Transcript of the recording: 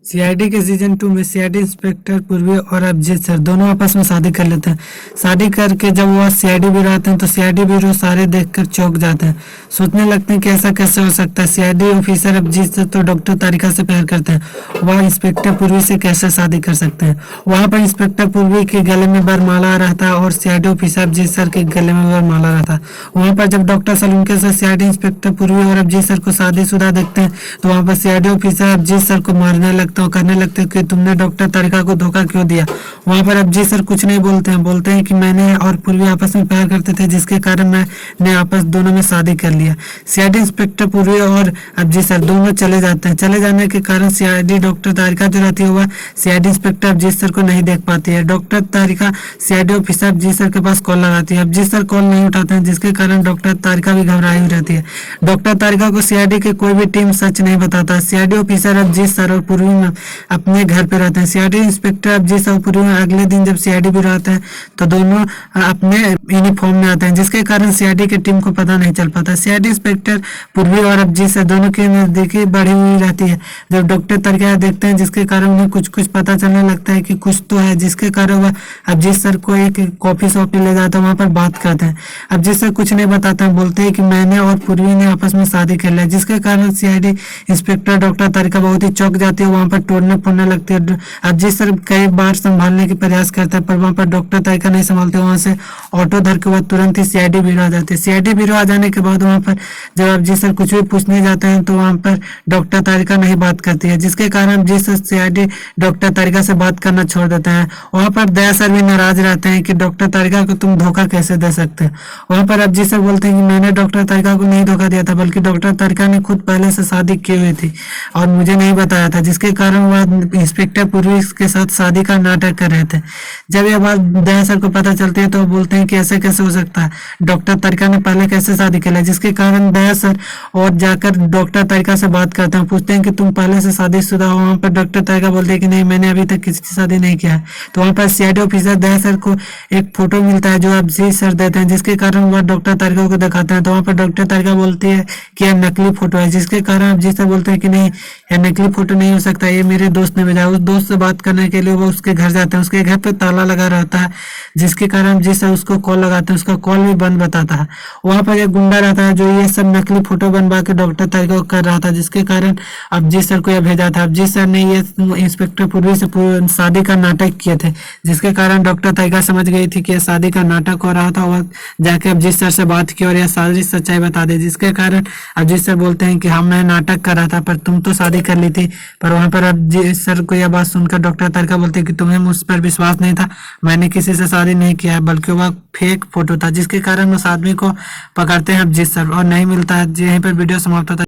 CID के season 2 में CID inspector पूर्वी और अभिजीत सर दोनों आपस में शादी कर लेते हैं। शादी करके जब वो सीआईडी ब्यूरो आते हैं तो सीआईडी ब्यूरो सारे देखकर चौंक जाते हैं, सोचने लगते हैं कि ऐसा कैसे हो सकता है। सीआईडी ऑफिसर अभिजीत सर तो डॉक्टर तारिका से प्यार करते हैं, वह इंस्पेक्टर पूर्वी से कैसे शादी कर सकते हैं। वहाँ पर इंस्पेक्टर पूर्वी के गले में वरमाला रहता है और सीआईडी ऑफिसर अभिजीत सर के गले में वरमाला रहता है। वहाँ पर जब डॉक्टर सलूनके से सीआईडी इंस्पेक्टर पूर्वी और अभिजीत सर को शादीशुदा देखते हैं तो वहाँ पर सीआईडी ऑफिसर अभिजीत सर को मारने लगते हैं, कहने लगते हैं कि तुमने डॉक्टर तारिका को धोखा क्यों दिया। वहाँ पर अभिजीत सर कुछ नहीं बोलते हैं कि मैंने और पूर्वी आपस में प्यार करते थे, जिसके कारण मैंने आपस दोनों में शादी कर लिया। सीआईडी इंस्पेक्टर पूर्वी और अभिजीत सर दोनों चले जाते हैं। चले जाने के कारण सीआईडी डॉक्टर तारिका जो रहती है वह सीआईडी इंस्पेक्टर अभिजीत सर को नहीं देख पाती है। डॉक्टर तारिका सीआईडी ऑफिसर अभिजीत सर के पास कॉल लगाती है, अभिजीत सर कॉल नहीं उठाते हैं, जिसके कारण डॉक्टर तारिका भी घबराई हुई रहती है। डॉक्टर तारिका को सीआईडी के कोई भी टीम सच नहीं बताता। सीआईडी ऑफिसर अभिजीत सर और पूर्वी में अपने घर पे रहते हैं। सीआईडी इंस्पेक्टर अभिजीत सर और पूर्वी में अगले दिन जब सीआईडी ब्यूरो आते हैं तो दोनों अपने यूनिफॉर्म में आते हैं, जिसके कारण सीआईडी की टीम को पता नहीं चल पाता। सीआईडी इंस्पेक्टर पूर्वी और अभिजीत सर दोनों की नजदीकी बढ़ी हुई रहती है। जब डॉक्टर तारिका देखते हैं जिसके कारण उन्हें कुछ कुछ पता चलने लगता है कि कुछ तो है, जिसके कारण वह अभिजीत सर को एक कॉफी शॉप पे ले जाता है, वहाँ पर बात करते हैं। अभिजीत सर कुछ नहीं बताते हैं, बोलते हैं कि मैंने और पूर्वी ने आपस में शादी कर लिया, जिसके कारण सीआईडी इंस्पेक्टर डॉक्टर तारिका बहुत ही चौंक जाती है, वहाँ पर तोड़ने फोड़ने लगती है। अभिजीत सर कई बार संभालने की प्रयास करता है पर वहाँ पर डॉक्टर तारिका नहीं संभालते, वहाँ से ऑटो धर के वह तुरंत ही सीआईडी ब्यूरो आ जाते हैं। सीआईडी ब्यूरो आ जाने के बाद वहाँ पर जब अभिजीत सर कुछ भी पूछने जाते हैं तो वहाँ पर डॉक्टर तारिका नहीं बात करती है, जिसके कारण अभिजीत सर सीआईडी डॉक्टर तारिका से बात करना छोड़ देते हैं। वहाँ पर दया सर भी नाराज रहते हैं कि डॉक्टर तारिका को तुम धोखा कैसे दे सकते हैं। वहाँ पर अभिजीत सर बोलते हैं कि मैंने डॉक्टर तारिका को नहीं धोखा दिया था, बल्कि डॉक्टर तारिका ने खुद पहले से शादी की हुई थी और मुझे नहीं बताया था, जिसके कारण वह इंस्पेक्टर पूर्वी के साथ शादी का नाटक कर रहे थे। जब यह बात दया सर को पता चलती है तो बोलते हैं कि ऐसे कैसे हो सकता है, डॉक्टर तारिका ने पहले कैसे शादी कर लिया, जिसके कारण दया सर और जाकर डॉक्टर तारिका से बात करते हैं, पूछते हैं कि तुम पहले से शादीशुदा हो। वहाँ पर डॉक्टर तारिका बोलते हैं कि नहीं, मैंने अभी तक किसी से शादी नहीं किया है। तो वहाँ पर सीआईडी ऑफिसर दया सर को एक फोटो मिलता है जो अभिजीत सर देते हैं, जिसके कारण वह डॉक्टर तारिका को दिखाते हैं। तो वहाँ पर डॉक्टर तारिका बोलती है कि यह नकली फोटो है, जिसके कारण अभिजीत सर बोलते हैं कि नहीं, यह नकली फोटो नहीं हो सकता, ये मेरे दोस्त ने भेजा। उस दोस्त से बात करने के लिए वो उसके घर जाते हैं, उसके घर पे ताला लगा रहता है, जिसके कारण अभिजीत सर उसको कॉल लगाते हैं, उसका कॉल भी बंद बताता है। वहाँ पर एक गुंडा रहता है जो ये सब नकली फोटो बनवा के डॉक्टर तारिका को कर रहा था, जिसके कारण अभिजीत सर को यह भेजा था। अभिजीत सर ने ये इंस्पेक्टर पूर्वी से शादी का नाटक किए थे, जिसके कारण डॉक्टर तारिका समझ गई थी कि यह शादी का नाटक हो रहा था। वह जाके अभिजीत सर से बात की और यह सारी सच्चाई बता दी, जिसके कारण अभिजीत सर बोलते हैं कि हाँ, मैं नाटक कर रहा था पर तुम तो शादी कर ली थी। पर वहाँ पर अभिजीत सर को यह बात सुनकर डॉक्टर तारिका बोलते हैं कि तुम्हें मुझ पर विश्वास नहीं था, मैंने किसी से शादी नहीं किया है, बल्कि वह फेक फोटो था, जिसके कारण उस आदमी को पकड़ते हैं अभिजीत सर और नहीं मिलता है। यहीं पर वीडियो समाप्त होता है।